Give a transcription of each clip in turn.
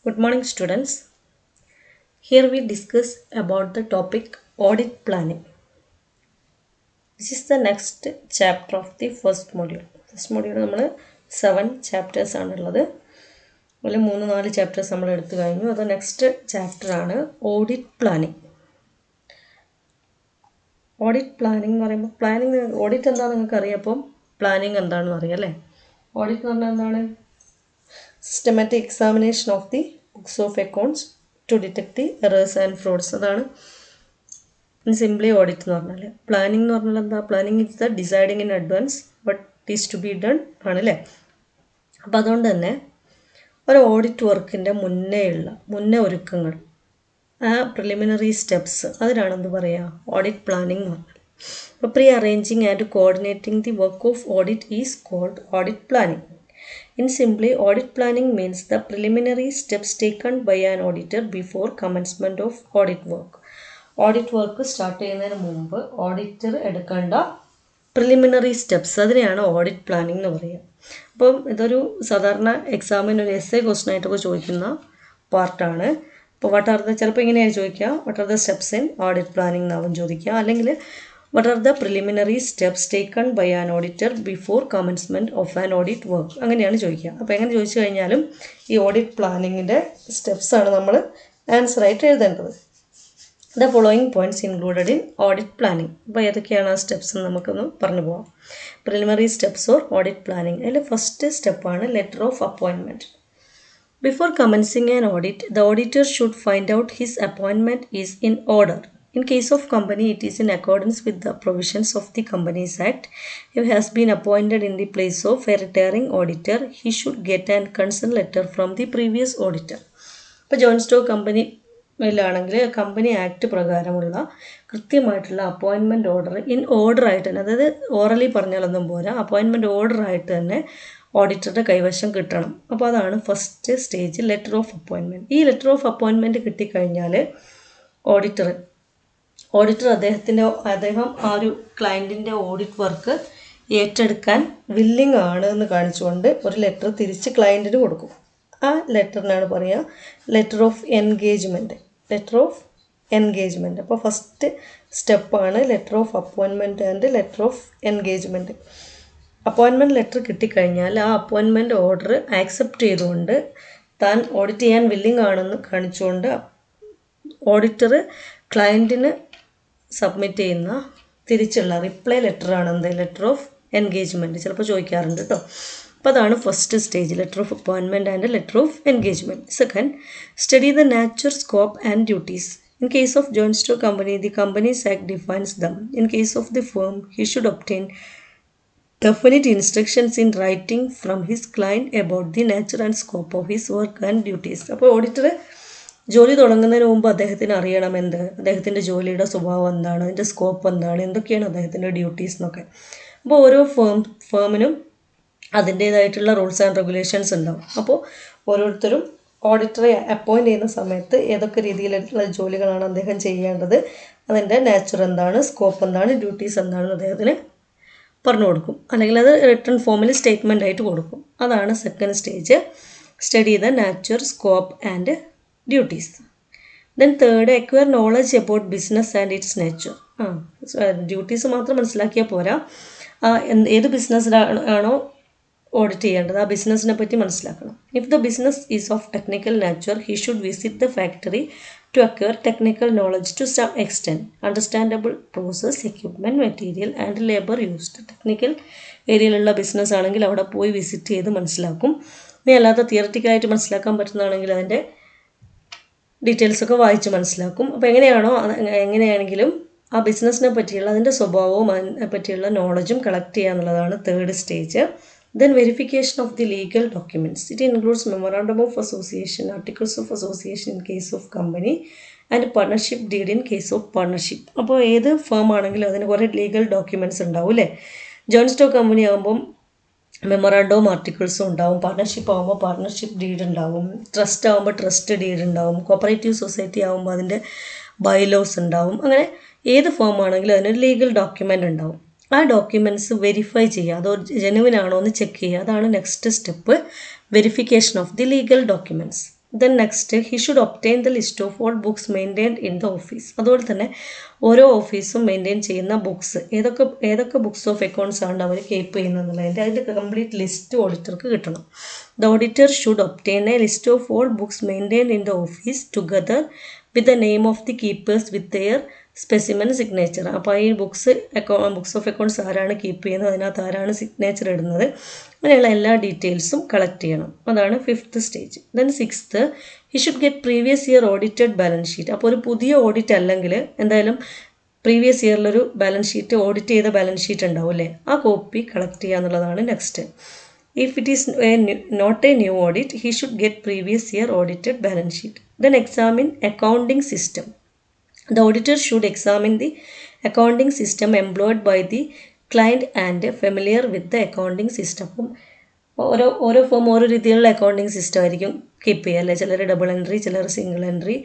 Good morning, students. Here we discuss about the topic audit planning. This is the next chapter of the first module. First module നമ്മൾ 7 chapters ആണുള്ളത്. അതിൽ 3-4 chapters നമ്മൾ എടുത്തു കഴിഞ്ഞു. അത് next chapter ആണ് audit planning. Audit planning എന്ന് പറയുമ്പോൾ ഓഡിറ്റ് എന്താണെന്ന് നിങ്ങൾക്ക് അറിയാം. അപ്പം പ്ലാനിങ് എന്താണെന്ന് അറിയാം അല്ലേ? ഓഡിറ്റ് എന്ന് പറഞ്ഞാൽ എന്താണ്? Systematic examination of the books of accounts to detect the errors and frauds. അതാണ് സിംപ്ലി ഓഡിറ്റ് എന്ന് പറഞ്ഞാൽ. പ്ലാനിങ് എന്ന് പറഞ്ഞാൽ എന്താ? Planning is the deciding in advance but is to be done ആണല്ലേ. അപ്പോൾ അതുകൊണ്ട് തന്നെ ഒരു ഓഡിറ്റ് വർക്കിൻ്റെ മുന്നേ ഒരുക്കങ്ങൾ, ആ പ്രിലിമിനറി സ്റ്റെപ്സ്, അതിനാണ് എന്ത് പറയുക? ഓഡിറ്റ് പ്ലാനിങ് എന്ന് പറഞ്ഞാൽ. അപ്പോൾ pre arranging and coordinating the work of audit is called audit planning. In simply, audit planning means the preliminary steps taken by an auditor before commencement of audit work. Audit work start ചെയ്യുന്നതിന് മുമ്പ് auditor എടുക്കേണ്ട preliminary steps, അതിനെയാണ് audit planning എന്ന് പറയുക. അപ്പം ഇതൊരു സാധാരണ എക്സാമിന് ഒരു എസ്എ ക്വസ്റ്റൻ ആയിട്ടൊക്കെ ചോദിക്കുന്ന പാർട്ടാണ്. അപ്പോൾ ചിലപ്പോൾ ഇങ്ങനെയാണ് ചോദിക്കുക, what are the steps in audit planning എന്നാവും ചോദിക്കുക. അല്ലെങ്കിൽ what are the preliminary steps taken by an auditor before commencement of an audit work, അങ്ങനെയാണ് ചോദിക്കുക. അപ്പോൾ എങ്ങനെ ചോദിച്ചു കഴിഞ്ഞാലും ഈ ഓഡിറ്റ് പ്ലാനിങ്ങിൻ്റെ സ്റ്റെപ്സാണ് നമ്മൾ ആൻസർ ആയിട്ട് എഴുതേണ്ടത്. The following points included in audit planning. അപ്പോൾ ഏതൊക്കെയാണ് ആ സ്റ്റെപ്സ് എന്ന് നമുക്കൊന്ന് പറഞ്ഞു പോകാം. Preliminary steps or audit planning. അതിൽ ഫസ്റ്റ് സ്റ്റെപ്പാണ് letter of appointment. Before commencing an audit, the auditor should find out his appointment is in order. In case of company, it is in accordance with the provisions of the Companies Act. If he has been appointed in the place of a retiring auditor, he should get a consent letter from the previous auditor. ഇപ്പോൾ joint stock കമ്പനിയിലാണെങ്കിൽ company act പ്രകാരമുള്ള കൃത്യമായിട്ടുള്ള appointment order in order ആയിട്ട് തന്നെ, അതായത് orally പറഞ്ഞാലൊന്നും പോരാ, appointment order ആയിട്ട് തന്നെ ഓഡിറ്ററുടെ കൈവശം കിട്ടണം. അപ്പോൾ അതാണ് first stage, letter of appointment. ഈ ലെറ്റർ ഓഫ് അപ്പോയിൻമെൻറ്റ് കിട്ടിക്കഴിഞ്ഞാൽ ഓഡിറ്റർ അദ്ദേഹം ആ ഒരു ക്ലയൻറ്റിൻ്റെ ഓഡിറ്റ് വർക്ക് ഏറ്റെടുക്കാൻ വില്ലിങ് ആണ് എന്ന് കാണിച്ചുകൊണ്ട് ഒരു ലെറ്റർ തിരിച്ച് ക്ലയൻറ്റിന് കൊടുക്കും. ആ ലെറ്ററിനാണ് പറയുക ലെറ്റർ ഓഫ് എൻഗേജ്മെൻറ്റ്. അപ്പോൾ ഫസ്റ്റ് സ്റ്റെപ്പാണ് letter of appointment and letter of engagement. Appointment letter കിട്ടിക്കഴിഞ്ഞാൽ ആ അപ്പോയിൻമെൻറ്റ് ഓർഡർ ആക്സെപ്റ്റ് ചെയ്തുകൊണ്ട് താൻ ഓഡിറ്റ് ചെയ്യാൻ വില്ലിങ് ആണെന്ന് കാണിച്ചുകൊണ്ട് ഓഡിറ്റർ ക്ലയൻറ്റിന് സബ്മിറ്റ് ചെയ്യുന്ന തിരിച്ചുള്ള റിപ്ലൈ ലെറ്ററാണ് എന്ത്? Letter of engagement. ചിലപ്പോൾ ചോദിക്കാറുണ്ട് കേട്ടോ. അപ്പോൾ അതാണ് first stage, letter of appointment and letter of engagement. Second, study the nature, scope and duties. In case of joint stock company, the companies act defines dum. In case of the firm, he should obtain definite instructions in writing from his client about the nature and scope of his work and duties. അപ്പോൾ auditor ജോലി തുടങ്ങുന്നതിന് മുമ്പ് അദ്ദേഹത്തിന് അറിയണം അദ്ദേഹത്തിൻ്റെ ജോലിയുടെ സ്വഭാവം എന്താണ്, അതിൻ്റെ സ്കോപ്പ് എന്താണ്, എന്തൊക്കെയാണ് അദ്ദേഹത്തിൻ്റെ ഡ്യൂട്ടീസ് എന്നൊക്കെ. അപ്പോൾ ഓരോ ഫേമിനും അതിൻ്റേതായിട്ടുള്ള റൂൾസ് ആൻഡ് റെഗുലേഷൻസ് ഉണ്ടാവും. അപ്പോൾ ഓരോരുത്തരും ഓഡിറ്ററെ അപ്പോയിൻറ്റ് ചെയ്യുന്ന സമയത്ത് ഏതൊക്കെ രീതിയിലുള്ള ജോലികളാണ് അദ്ദേഹം ചെയ്യേണ്ടത്, അതിൻ്റെ നാച്ചർ എന്താണ്, സ്കോപ്പ് എന്താണ്, ഡ്യൂട്ടീസ് എന്താണെന്ന് അദ്ദേഹത്തിന് പറഞ്ഞു കൊടുക്കും. അല്ലെങ്കിൽ അത് റിട്ടേൺ ഫോമിൽ സ്റ്റേറ്റ്മെൻ്റ് ആയിട്ട് കൊടുക്കും. അതാണ് second stage, study the nature, scope and duties. Then third, acquire knowledge about business and it's nature. Duties മാത്രം മനസ്സിലാക്കിയാൽ പോരാ, ഏത് ബിസിനസ്സിലാണോ ഓഡിറ്റ് ചെയ്യേണ്ടത് ആ ബിസിനസ്സിനെ പറ്റി മനസ്സിലാക്കണം. If the business is of technical nature, he should visit the factory to acquire technical knowledge to some extent, understandable process, equipment, material and labor used. Technical ഏരിയയിലുള്ള ബിസിനസ് ആണെങ്കിൽ അവിടെ പോയി വിസിറ്റ് ചെയ്ത് മനസ്സിലാക്കും. ഇനി അല്ലാതെ തിയററ്റിക്കലായിട്ട് മനസ്സിലാക്കാൻ പറ്റുന്നതാണെങ്കിൽ അതിൻ്റെ ഡീറ്റെയിൽസൊക്കെ വായിച്ച് മനസ്സിലാക്കും. അപ്പോൾ എങ്ങനെയാണെങ്കിലും ആ ബിസിനസ്സിനെ പറ്റിയുള്ള അതിൻ്റെ സ്വഭാവവും അതിനെ പറ്റിയുള്ള നോളജും കളക്ട് ചെയ്യുക എന്നുള്ളതാണ് third stage. Then verification of the legal documents. It includes memorandum of association, articles of association in case of company and partnership deed in case of partnership. അപ്പോൾ ഏത് ഫേം ആണെങ്കിലും അതിന് കുറേ ലീഗൽ ഡോക്യുമെൻറ്റ്സ് ഉണ്ടാവും അല്ലേ. Joint stock company ആകുമ്പം മെമ്മറാണ്ടവും ആർട്ടിക്കിൾസും ഉണ്ടാവും, partnership ആകുമ്പോൾ പാർട്ണർഷിപ്പ് ഡീഡ് ഉണ്ടാവും, ട്രസ്റ്റ് ആകുമ്പോൾ ട്രസ്റ്റ് ഡീഡ് ഉണ്ടാവും, കോപ്പറേറ്റീവ് സൊസൈറ്റി ആകുമ്പോൾ അതിൻ്റെ ബൈലോസ് ഉണ്ടാവും. അങ്ങനെ ഏത് ഫേം ആണെങ്കിലും അതിനൊരു ലീഗൽ ഡോക്യുമെൻ്റ് ഉണ്ടാവും. ആ ഡോക്യുമെൻറ്റ്സ് വെരിഫൈ ചെയ്യുക, അത് ജെനുവിൻ ആണോ എന്ന് ചെക്ക് ചെയ്യുക. അതാണ് next step, verification of the legal documents. Then next he should obtain the list of all books maintained in the office. അതുപോലെ തന്നെ ഓരോ ഓഫീസും മെയിൻറ്റെയിൻ ചെയ്യുന്ന ബുക്സ് ഏതൊക്കെ ബുക്സ് ഓഫ് അക്കൗണ്ട്സ് ആണ് അവർ കീപ്പ് ചെയ്യുന്നതിൻ്റെ അതിൻ്റെ കംപ്ലീറ്റ് ലിസ്റ്റ് ഓഡിറ്റർക്ക് കിട്ടണം. The auditor should obtain A list of all books maintained in the office together with the name of the keepers with their specimen signature. അപ്പോൾ ഈ books of accounts ആരാണ് keep ചെയ്യുന്നത്, അതിനകത്ത് ആരാണ് signature ഇടുന്നത്, അങ്ങനെയുള്ള എല്ലാ ഡീറ്റെയിൽസും കളക്ട് ചെയ്യണം. അതാണ് 5th stage. Then 6th he should get previous year audited balance sheet. അപ്പോൾ ഒരു പുതിയ ഓഡിറ്റ് അല്ലെങ്കിൽ എന്തായാലും പ്രീവിയസ് ഇയറിലൊരു ബാലൻസ് ഷീറ്റ് ഓഡിറ്റ് ചെയ്ത ബാലൻസ് ഷീറ്റ് ഉണ്ടാവും അല്ലേ, ആ കോപ്പി കളക്ട് ചെയ്യുക എന്നുള്ളതാണ് next. If it is not a new audit he should get previous year audited balance sheet. Then examine accounting system. The auditor should examine the accounting system employed by the client and familiar with the accounting system. ഓരോ firm ഓരോ രീതിയിലുള്ള accounting system ആയിരിക്കും keep ചെയ്യുക അല്ലേ. ചിലർ double entry, ചിലർ single entry.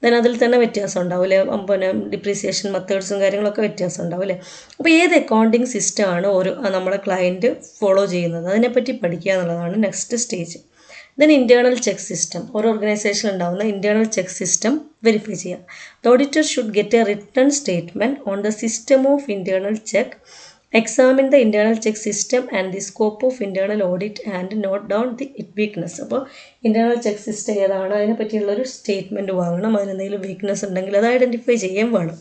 Then അതിൽ തന്നെ വ്യത്യാസം ഉണ്ടാവും അല്ലേ, പിന്നെ ഡിപ്രീസിയേഷൻ മെത്തേഡ്സും കാര്യങ്ങളൊക്കെ വ്യത്യാസം ഉണ്ടാവും അല്ലേ. അപ്പോൾ ഏത് അക്കൗണ്ടിങ് സിസ്റ്റമാണ് നമ്മുടെ ക്ലയൻറ്റ് ഫോളോ ചെയ്യുന്നത് അതിനെപ്പറ്റി പഠിക്കുക എന്നുള്ളതാണ് next stage. Then internal check system. ഓരോ ഓർഗനൈസേഷനിൽ ഉണ്ടാകുന്ന ഇൻറ്റേർണൽ ചെക്ക് സിസ്റ്റം വെരിഫൈ ചെയ്യുക. The auditor should get A written statement on the system of internal check, examine the internal check system and the scope of internal audit and note down the weakness. അപ്പോൾ internal check system ഏതാണ് അതിനെ പറ്റിയുള്ളൊരു statement വാങ്ങണം. അതിനെന്തെങ്കിലും weakness ഉണ്ടെങ്കിൽ അത് identify ചെയ്യാൻ വേണം.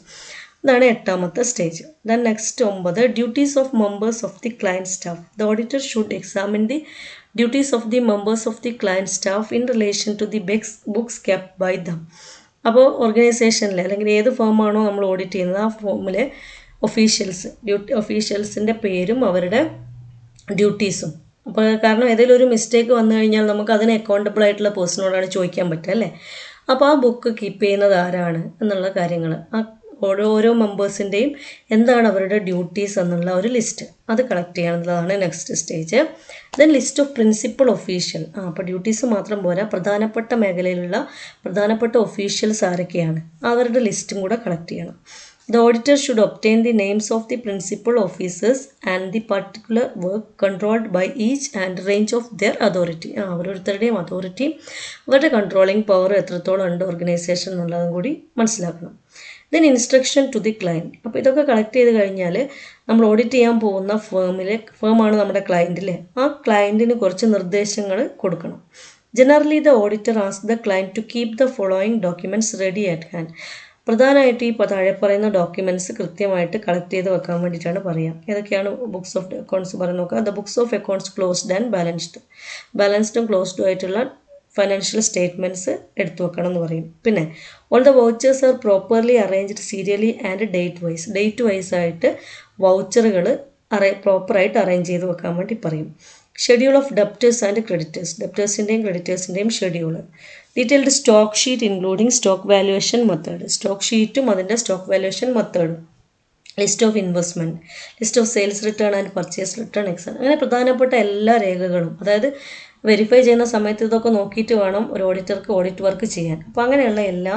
അതാണ് 8th stage. Then next 9 duties of members of the client staff. The auditor should examine the duties of the members of the client staff in relation to the books kept by them. അപ്പോൾ ഓർഗനൈസേഷനിൽ അല്ലെങ്കിൽ ഏത് ഫേമാണോ നമ്മൾ audit ചെയ്യുന്നത് ആ ഫോമിലെ ഒഫീഷ്യൽസിൻ്റെ പേരും അവരുടെ ഡ്യൂട്ടീസും. അപ്പോൾ കാരണം ഏതെങ്കിലും ഒരു മിസ്റ്റേക്ക് വന്നു കഴിഞ്ഞാൽ നമുക്ക് അതിന് അക്കൗണ്ടബിൾ ആയിട്ടുള്ള പേഴ്സണോടാണ് ചോദിക്കാൻ പറ്റുക അല്ലേ. അപ്പോൾ ആ ബുക്ക് കീപ്പ് ചെയ്യുന്നത് ആരാണ് എന്നുള്ള കാര്യങ്ങൾ, ഓരോ മെമ്പേഴ്സിൻ്റെയും എന്താണ് അവരുടെ ഡ്യൂട്ടീസ് എന്നുള്ള ഒരു ലിസ്റ്റ് അത് കളക്ട് ചെയ്യാനുള്ളതാണ് next stage. Then list of principal official. അപ്പോൾ ഡ്യൂട്ടീസ് മാത്രം പോരാ, പ്രധാനപ്പെട്ട മേഖലയിലുള്ള പ്രധാനപ്പെട്ട ഒഫീഷ്യൽസ് ആരൊക്കെയാണ് അവരുടെ ലിസ്റ്റും കൂടെ കളക്ട് ചെയ്യണം. The auditor should obtain the names of the principal officers and the particular work controlled by each and range of their authority. ഓരോരുത്തരുടെയും അതോറിറ്റിയും അവരുടെ കൺട്രോളിങ് പവർ എത്രത്തോളം ഉണ്ട് ഓർഗനൈസേഷൻ എന്നുള്ളതും കൂടി മനസ്സിലാക്കണം. Then instruction to the client. അപ്പോൾ ഇതൊക്കെ കളക്ട് ചെയ്ത് കഴിഞ്ഞാൽ നമ്മൾ ഓഡിറ്റ് ചെയ്യാൻ പോകുന്ന ഫേമാണ് നമ്മുടെ ക്ലയൻറ്റിലെ ആ ക്ലയൻറ്റിന് കുറച്ച് നിർദ്ദേശങ്ങൾ കൊടുക്കണം. Generally the auditor ask the client to keep the following documents ready at hand. പ്രധാനമായിട്ട് ഈ താഴെ പറയുന്ന ഡോക്യുമെൻറ്റ്സ് കൃത്യമായിട്ട് കളക്ട് ചെയ്ത് വെക്കാൻ വേണ്ടിയിട്ടാണ് പറയുക. ഏതൊക്കെയാണ് ബുക്സ് ഓഫ് അക്കൗണ്ട്സ് പറഞ്ഞു നോക്കുക. The books of accounts closed and ബാലൻസ്ഡും ക്ലോസ്ഡും ആയിട്ടുള്ള ഫൈനാൻഷ്യൽ സ്റ്റേറ്റ്മെൻറ്റ്സ് എടുത്തു വെക്കണം എന്ന് പറയും. പിന്നെ all the vouchers are properly arranged serially and date wise ആയിട്ട് വൗച്ചറുകൾ പ്രോപ്പറായിട്ട് അറേഞ്ച് ചെയ്ത് വെക്കാൻ വേണ്ടി പറയും. Schedule of debtors and creditors. ഡെപ്റ്റേഴ്സിൻ്റെയും ക്രെഡിറ്റേഴ്സിൻ്റെയും schedule. Detailed stock sheet including stock valuation method. Stock ഷീറ്റും അതിൻ്റെ സ്റ്റോക്ക് വാല്യുവേഷൻ മെത്തേഡും. List of investment, list of sales return and purchase return exam. അങ്ങനെ പ്രധാനപ്പെട്ട എല്ലാ രേഖകളും, അതായത് വെരിഫൈ ചെയ്യുന്ന സമയത്ത് ഇതൊക്കെ നോക്കിയിട്ട് വേണം ഒരു ഓഡിറ്റർക്ക് ഓഡിറ്റ് വർക്ക് ചെയ്യാൻ. അപ്പോൾ അങ്ങനെയുള്ള എല്ലാ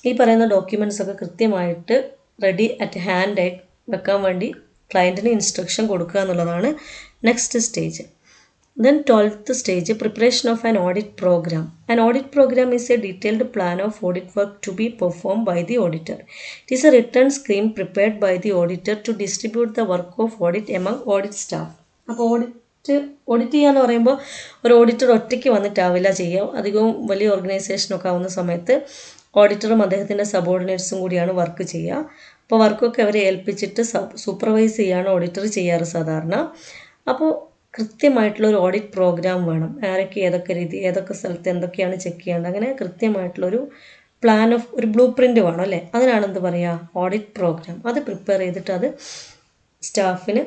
ഈ പറയുന്ന ഡോക്യുമെൻറ്റ്സ് ഒക്കെ കൃത്യമായിട്ട് റെഡി അറ്റ് ഹാൻഡ് വെക്കാൻ വേണ്ടി ക്ലയൻറ്റിന് ഇൻസ്ട്രക്ഷൻ കൊടുക്കുക എന്നുള്ളതാണ് next stage. Then 12th stage, preparation of an audit program. An audit program is a detailed plan of audit work to be performed by the auditor. It is a written scheme prepared by the auditor to distribute the work of audit among audit staff. അപ്പോൾ audit ചെയ്യാന്ന് പറയുമ്പോൾ ഒരു auditor ഒറ്റയ്ക്ക് വന്നിട്ടാവില്ല ചെയ്യുക. അധികവും വലിയ ഓർഗനൈസേഷനൊക്കെ ആവുന്ന സമയത്ത് ഓഡിറ്ററും അദ്ദേഹത്തിൻ്റെ സബോർഡിനേറ്റ്സും കൂടിയാണ് വർക്ക് ചെയ്യുക. അപ്പോൾ വർക്കൊക്കെ അവരെ ഏൽപ്പിച്ചിട്ട് സൂപ്പർവൈസ് ചെയ്യാണ് ഓഡിറ്റർ ചെയ്യാറ് സാധാരണ. അപ്പോൾ കൃത്യമായിട്ടുള്ളൊരു ഓഡിറ്റ് പ്രോഗ്രാം വേണം. ആരൊക്കെ ഏതൊക്കെ സ്ഥലത്ത് എന്തൊക്കെയാണ് ചെക്ക് ചെയ്യേണ്ടത്, അങ്ങനെ കൃത്യമായിട്ടുള്ളൊരു പ്ലാൻ ഓഫ് ഒരു ബ്ലൂ പ്രിൻ്റ് വേണം അല്ലേ. അതിനാണ് എന്ത് പറയുക, ഓഡിറ്റ് പ്രോഗ്രാം. അത് പ്രിപ്പയർ ചെയ്തിട്ട് അത് സ്റ്റാഫിന്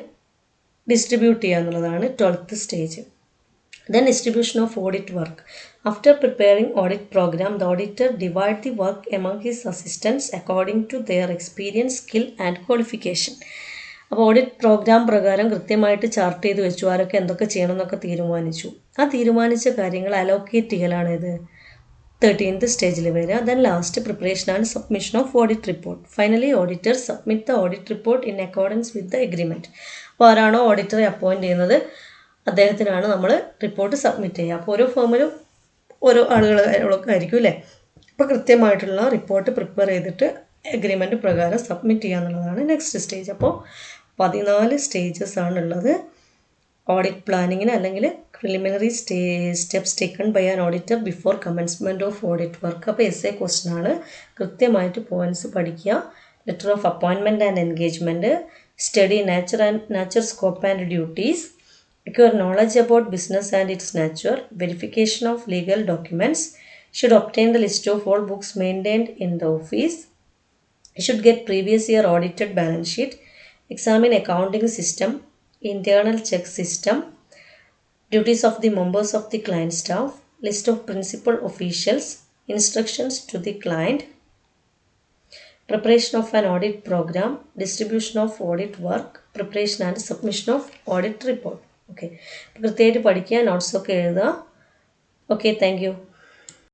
ഡിസ്ട്രിബ്യൂട്ട് ചെയ്യുക എന്നുള്ളതാണ് 12th stage. Then distribution of audit work. After preparing audit programme the auditor divide the work among his assistants according to their experience, skill and qualification. അപ്പോൾ ഓഡിറ്റ് പ്രോഗ്രാം പ്രകാരം കൃത്യമായിട്ട് chart ചെയ്ത് വെച്ചു, ആരൊക്കെ എന്തൊക്കെ ചെയ്യണം എന്നൊക്കെ തീരുമാനിച്ചു. ആ തീരുമാനിച്ച കാര്യങ്ങൾ അലോക്കേറ്റ് ചെയ്യലാണ് ഇത് 13th സ്റ്റേജിൽ വരിക. Then last preparation and submission of audit report. Finally auditor submit the audit report in accordance with the agreement. അപ്പോൾ ആരാണോ ഓഡിറ്ററെ അപ്പോയിൻറ്റ് ചെയ്യുന്നത് അദ്ദേഹത്തിനാണ് നമ്മൾ റിപ്പോർട്ട് സബ്മിറ്റ് ചെയ്യുക. അപ്പോൾ ഓരോ ഫേമിലും ഓരോ ആളുകളൊക്കെ ആയിരിക്കും അല്ലേ. അപ്പോൾ കൃത്യമായിട്ടുള്ള റിപ്പോർട്ട് പ്രിപ്പയർ ചെയ്തിട്ട് എഗ്രിമെൻറ്റ് പ്രകാരം സബ്മിറ്റ് ചെയ്യുക എന്നുള്ളതാണ് നെക്സ്റ്റ് സ്റ്റേജ്. അപ്പോൾ 14 സ്റ്റേജസ് ആണുള്ളത് ഓഡിറ്റ് പ്ലാനിങ്ങിന്, അല്ലെങ്കിൽ preliminary steps taken by an auditor before commencement of audit work. അപ്പോൾ എസ്എ ക്വസ്റ്റ്യൻ ആണ്. കൃത്യമായിട്ട് പോയിൻറ്റ്സ് പഠിക്കുക. Letter of appointment and engagement, study nature scope and duties, acquire knowledge about business and its nature, verification of legal documents, should obtain the list of all books maintained in the office, should get previous year audited balance sheet, examine accounting system, internal check system, duties of the members of the client staff, list of principal officials, instructions to the client, preparation of an audit program, distribution of audit work, preparation and submission of audit report. Okay, കൃത്യമായിട്ട് പഠിക്കുക, നോട്ട്സൊക്കെ എഴുതുക. Okay, thank you.